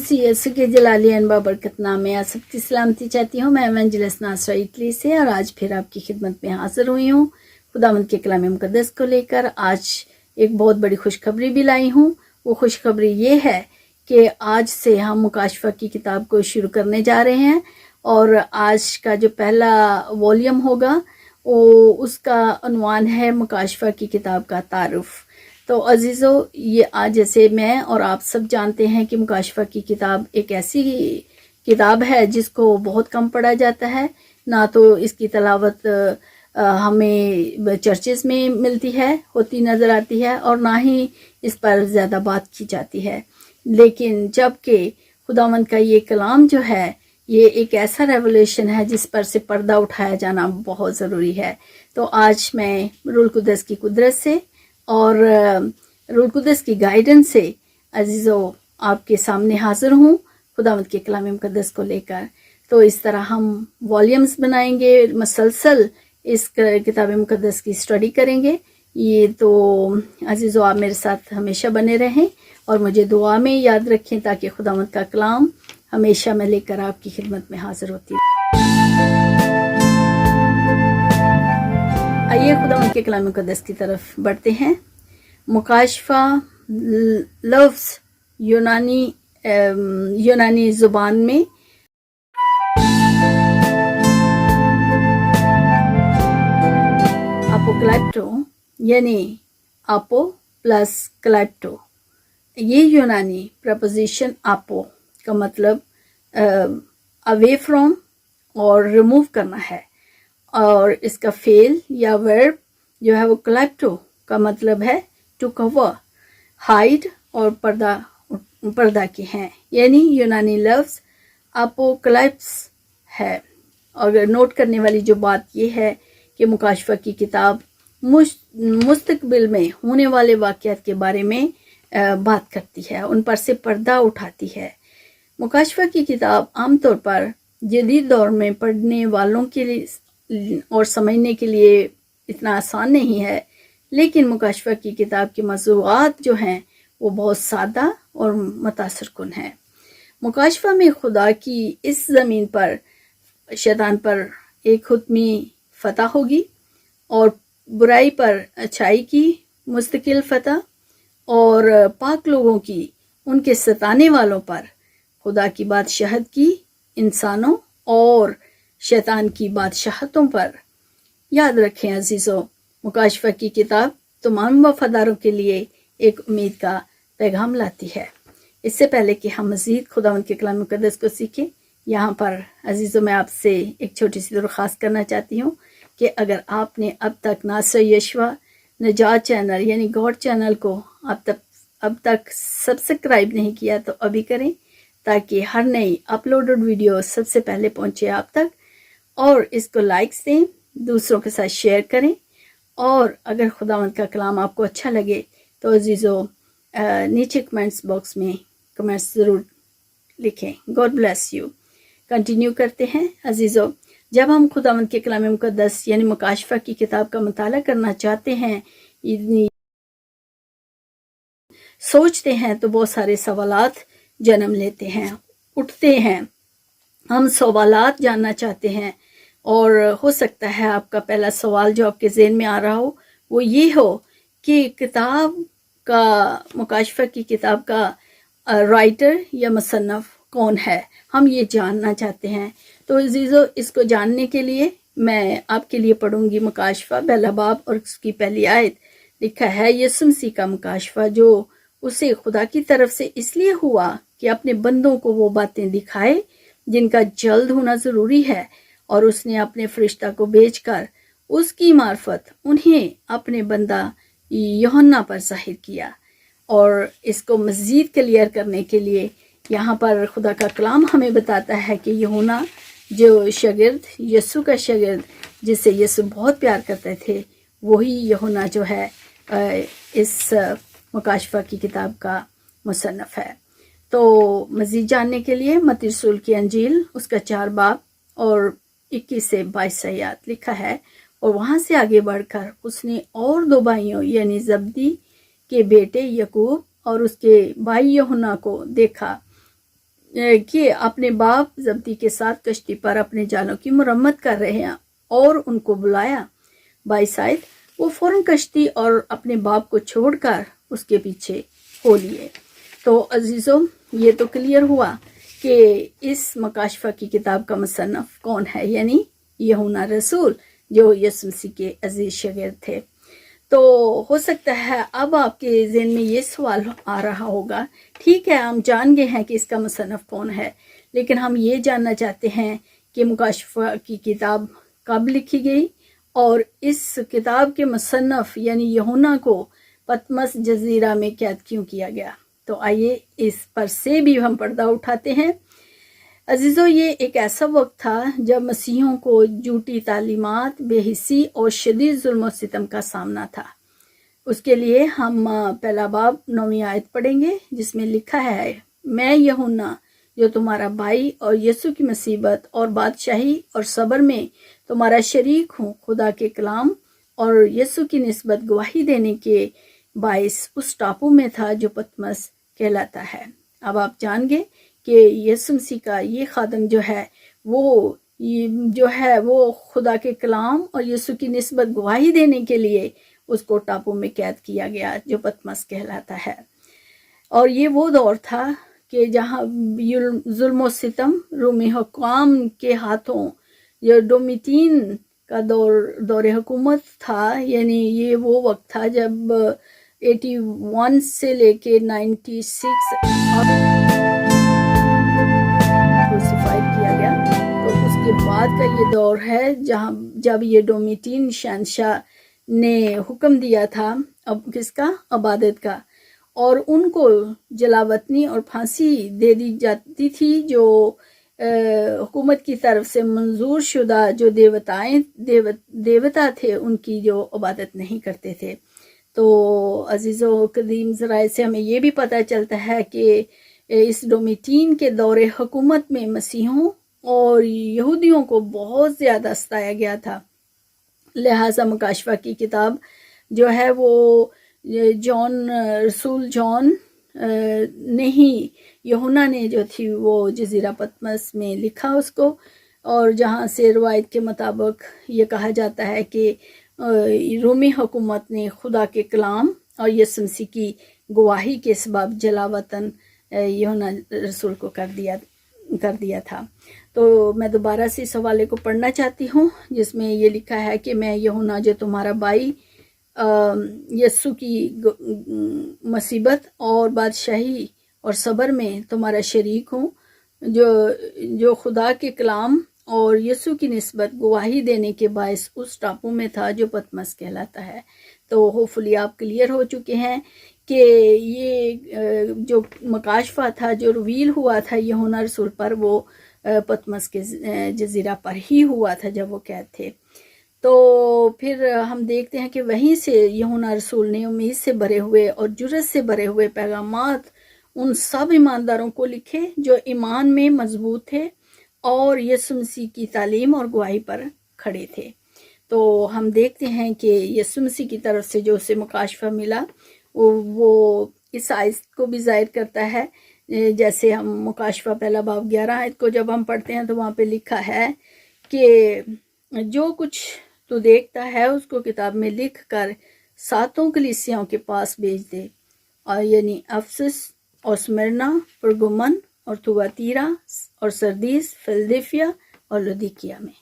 कुदसी यसु के जलाली अनबा बरकत नाम में आप सबकी सलामती चाहती हूँ। मैं एवेंजलिस्ट नासरा इटली से और आज फिर आपकी खिदमत में हाजिर हुई हूँ खुदावंद के कलाम मुकद्दस को लेकर। आज एक बहुत बड़ी खुशखबरी भी लाई हूँ। वो खुशखबरी ये है कि आज से हम मुकाशफा की किताब को शुरू करने जा रहे हैं और आज का जो पहला वॉल्यूम होगा वो उसका उन्वान है मुकाशफा की किताब का तारुफ। तो अजीज़ों, ये आज जैसे मैं और आप सब जानते हैं कि मुकाशफा की किताब एक ऐसी किताब है जिसको बहुत कम पढ़ा जाता है। ना तो इसकी तलावत हमें चर्चेस में मिलती है, होती नज़र आती है, और ना ही इस पर ज़्यादा बात की जाती है। लेकिन जबकि खुदावंद का ये कलाम जो है ये एक ऐसा रेवोल्यूशन है जिस पर से पर्दा उठाया जाना बहुत ज़रूरी है। तो आज मैं रूल कुदस की कुदरत से और रूल कुदस की गाइडेंस से अजीज़ों आपके सामने हाजिर हूँ खुदावंद के कलाम मुकद्दस को लेकर। तो इस तरह हम वॉल्यूम्स बनाएंगे, मसलसल इस किताब मुकद्दस की स्टडी करेंगे। ये तो अजीज़ों आप मेरे साथ हमेशा बने रहें और मुझे दुआ में याद रखें ताकि खुदावंद का कलाम हमेशा मैं लेकर आपकी खिदमत में हाजिर होती हूँ। आइए खुदावंद के कलाम मुकद्दस की तरफ बढ़ते हैं। मुकाशफा लफ्ज़ यूनानी ज़ुबान में अपोक्लाइप्टो यानी अपो प्लस क्लाइप्टो, ये यूनानी प्रपोजिशन अपो का मतलब अवे फ्रॉम और रिमूव करना है, और इसका फेल या वर्ब जो है वो क्लाइप्टो का मतलब है टू कवर, हाइड और पर्दा के हैं। यानी यूनानी लफ्ज़ अपोक्लाइप्स है। और नोट करने वाली जो बात ये है कि मुकाशफा की किताब मुस्तकबिल में होने वाले वाक़यात के बारे में बात करती है, उन पर से पर्दा उठाती है। मुकाशफा की किताब आमतौर पर जदीद दौर में पढ़ने वालों के लिए और समझने के लिए इतना आसान नहीं है, लेकिन मुकाशफा की किताब के मौज़ूआत जो हैं वो बहुत सादा और मुतासिर कुन है। मुकाशफा में खुदा की इस ज़मीन पर शैतान पर एक हुक्मी फतह होगी और बुराई पर अच्छाई की मुस्तकिल फतह, और पाक लोगों की उनके सताने वालों पर खुदा की बादशाहत की इंसानों और शैतान की बादशाहतों पर। याद रखें अजीज़ों, मुकाशफा की किताब तमाम वफादारों के लिए एक उम्मीद का पैगाम लाती है। इससे पहले कि हम मज़ीद खुदावंद के कलाम मुकद्दस को सीखें, यहाँ पर अजीज़ों मैं आपसे एक छोटी सी दरख्वास्त करना चाहती हूँ कि अगर आपने अब तक नासर यशवा नजात चैनल यानी गॉड चैनल को अब तक सब्सक्राइब नहीं किया तो अभी करें, ताकि हर नई अपलोडेड वीडियो सबसे पहले पहुँचे आप तक। और इसको लाइक्स दें, दूसरों के साथ शेयर करें, और अगर खुदावंद का कलाम आपको अच्छा लगे तो अजीज़ों नीचे कमेंट्स बॉक्स में कमेंट्स ज़रूर लिखें। God bless you. कंटिन्यू करते हैं अजीज़ों। जब हम खुदावंद के कलाम मुकद्दस यानी मुकाशफा की किताब का मुताला करना चाहते हैं, सोचते हैं, तो बहुत सारे सवालात जन्म लेते हैं, उठते हैं। हम सवालात जानना चाहते हैं, और हो सकता है आपका पहला सवाल जो आपके ज़हन में आ रहा हो वो ये हो कि किताब का मुकाशफा की किताब का राइटर या मुसन्नफ़ कौन है, हम ये जानना चाहते हैं। तो अज़ीज़ों, इसको जानने के लिए मैं आपके लिए पढ़ूंगी मुकाशफा पहला बाब और उसकी पहली आयत। लिखा है, यीशु मसीह का मुकाशफा जो उसे खुदा की तरफ से इसलिए हुआ कि अपने बंदों को वो बातें दिखाए जिनका जल्द होना ज़रूरी है, और उसने अपने फरिश्ता को भेजकर उसकी मार्फत उन्हें अपने बंदा यूहन्ना पर ज़ाहिर किया। और इसको मज़ीद क्लियर करने के लिए यहाँ पर खुदा का कलाम हमें बताता है कि यूहन्ना जो शागिर्द, यीशु का शागिर्द जिससे यीशु बहुत प्यार करते थे, वही यूहन्ना जो है इस मुकाशफा की किताब का मुसन्नफ़ है। तो मज़ीद जानने के लिए मत्ती रसूल की अंजील उसका 4 बाब और 21 से 22 आयत लिखा है, और वहाँ से आगे बढ़कर उसने और 2 भाइयों यानी जब्दी के बेटे यकूब और उसके भाई यूहन्ना को देखा کہ اپنے باپ زبدی کے ساتھ کشتی پر اپنے جالوں کی مرمت کر رہے ہیں اور ان کو بلایا۔ 22 آیت، وہ فوراً کشتی اور اپنے باپ کو چھوڑ کر اس کے پیچھے ہو لیے۔ تو عزیزوں، یہ تو کلیئر ہوا کہ اس مکاشفہ کی کتاب کا مصنف کون ہے، یعنی یوحنا رسول، جو یسوع مسیح کے عزیز شاگرد تھے۔ تو ہو سکتا ہے اب آپ کے ذہن میں یہ سوال آ رہا ہوگا، ٹھیک ہے ہم جان گئے ہیں کہ اس کا مصنف کون ہے، لیکن ہم یہ جاننا چاہتے ہیں کہ مکاشفہ کی کتاب کب لکھی گئی اور اس کتاب کے مصنف یعنی یوحنا کو پتمس جزیرہ میں قید کیوں کیا گیا۔ تو آئیے اس پر سے بھی ہم پردہ اٹھاتے ہیں۔ عزیزو، یہ ایک ایسا وقت تھا جب مسیحیوں کو جھوٹی تعلیمات، بے حسی اور شدید ظلم و ستم کا سامنا تھا۔ اس کے لیے ہم پہلا باب 9 آیت پڑھیں گے، جس میں لکھا ہے، میں یوحنا جو تمہارا بھائی اور یسوع کی مصیبت اور بادشاہی اور صبر میں تمہارا شریک ہوں، خدا کے کلام اور یسوع کی نسبت گواہی دینے کے باعث اس ٹاپو میں تھا جو پتمس کہلاتا ہے۔ اب آپ جان گے کہ یسوع مسیح کا یہ خادم جو ہے وہ خدا کے کلام اور یسوع کی نسبت گواہی دینے کے لیے اس کو ٹاپو میں قید کیا گیا جو پتمس کہلاتا ہے۔ اور یہ وہ دور تھا کہ جہاں ظلم و ستم رومی حکام کے ہاتھوں، یہ ڈومیٹین کا دور حکومت تھا، یعنی یہ وہ وقت تھا جب 81 سے لے کے 96 کروسیفائی کیا گیا۔ تو اس کے بعد کا یہ دور ہے جب یہ ڈومیٹین شہنشاہ نے حکم دیا تھا اب کس کا؟ عبادت کا، اور ان کو جلاوطنی اور پھانسی دے دی جاتی تھی جو حکومت کی طرف سے منظور شدہ جو دیوتا تھے ان کی جو عبادت نہیں کرتے تھے۔ تو عزیزو، قدیم ذرائع سے ہمیں یہ بھی پتہ چلتا ہے کہ اس ڈومیٹین کے دور حکومت میں مسیحیوں اور یہودیوں کو بہت زیادہ ستایا گیا تھا۔ لہٰذا مکاشفہ کی کتاب جو ہے وہ رسول جان یوحنا نے جو تھی وہ جزیرہ پتمس میں لکھا اس کو، اور جہاں سے روایت کے مطابق یہ کہا جاتا ہے کہ رومی حکومت نے خدا کے کلام اور یسوع مسیح کی گواہی کے سبب جلا وطن یوحنا رسول کو کر دیا تھا۔ تو میں دوبارہ سے اس حوالے کو پڑھنا چاہتی ہوں، جس میں یہ لکھا ہے کہ میں یوحنا جو تمہارا بھائی یسوع کی مصیبت اور بادشاہی اور صبر میں تمہارا شریک ہوں، جو خدا کے کلام اور یسوع کی نسبت گواہی دینے کے باعث اس ٹاپو میں تھا جو پتمس کہلاتا ہے۔ تو ہوپفلی آپ کلیئر ہو چکے ہیں کہ یہ جو مکاشفہ تھا جو ریویل ہوا تھا یوحنا رسول پر، وہ پتمس کے جزیرہ پر ہی ہوا تھا جب وہ قید تھے۔ تو پھر ہم دیکھتے ہیں کہ وہیں سے یوحنا رسول نے امید سے بھرے ہوئے اور جرأت سے بھرے ہوئے پیغامات ان سب ایمانداروں کو لکھے جو ایمان میں مضبوط تھے اور یسوع مسیح کی تعلیم اور گواہی پر کھڑے تھے۔ تو ہم دیکھتے ہیں کہ یسوع مسیح کی طرف سے جو اسے مکاشفہ ملا وہ اس آیت کو بھی ظاہر کرتا ہے، جیسے ہم مکاشفہ پہلا باب 11 آیت کو جب ہم پڑھتے ہیں تو وہاں پہ لکھا ہے کہ جو کچھ تو دیکھتا ہے اس کو کتاب میں لکھ کر 7 کلیسیاؤں کے پاس بھیج دے، اور یعنی افسس اور سمرنا، پرگمن اور تھواتیرا اور سردیس، فلدلفیا اور لودیکیا میں۔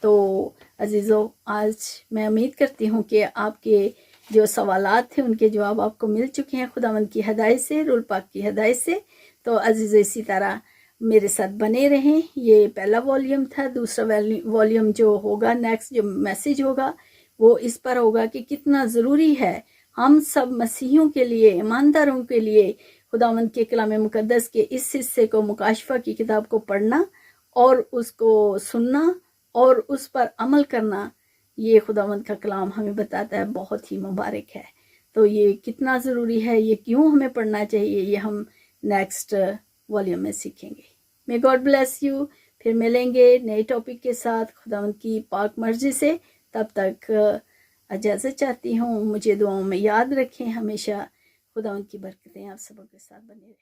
تو عزیزو، آج میں امید کرتی ہوں کہ آپ کے جو سوالات تھے ان کے جواب آپ کو مل چکے ہیں خداوند کی ہدایت سے، رول پاک کی ہدایت سے۔ تو عزیزو، اسی طرح میرے ساتھ بنے رہیں۔ یہ پہلا والیوم تھا، دوسرا والیوم جو ہوگا، نیکسٹ جو میسیج ہوگا وہ اس پر ہوگا کہ کتنا ضروری ہے ہم سب مسیحیوں کے لیے، ایمانداروں کے لیے خداوند کے کلام مقدس کے اس حصے کو، مکاشفہ کی کتاب کو پڑھنا اور اس کو سننا اور اس پر عمل کرنا۔ یہ خداوند کا کلام ہمیں بتاتا ہے بہت ہی مبارک ہے۔ تو یہ کتنا ضروری ہے، یہ کیوں ہمیں پڑھنا چاہیے، یہ ہم نیکسٹ والیوم میں سیکھیں گے۔ may God bless you۔ پھر ملیں گے نئے ٹاپک کے ساتھ خداوند کی پاک مرضی سے۔ تب تک اجازت چاہتی ہوں، مجھے دعاؤں میں یاد رکھیں ہمیشہ۔ خداوند کی برکتیں آپ سبوں کے ساتھ بنے رہیں۔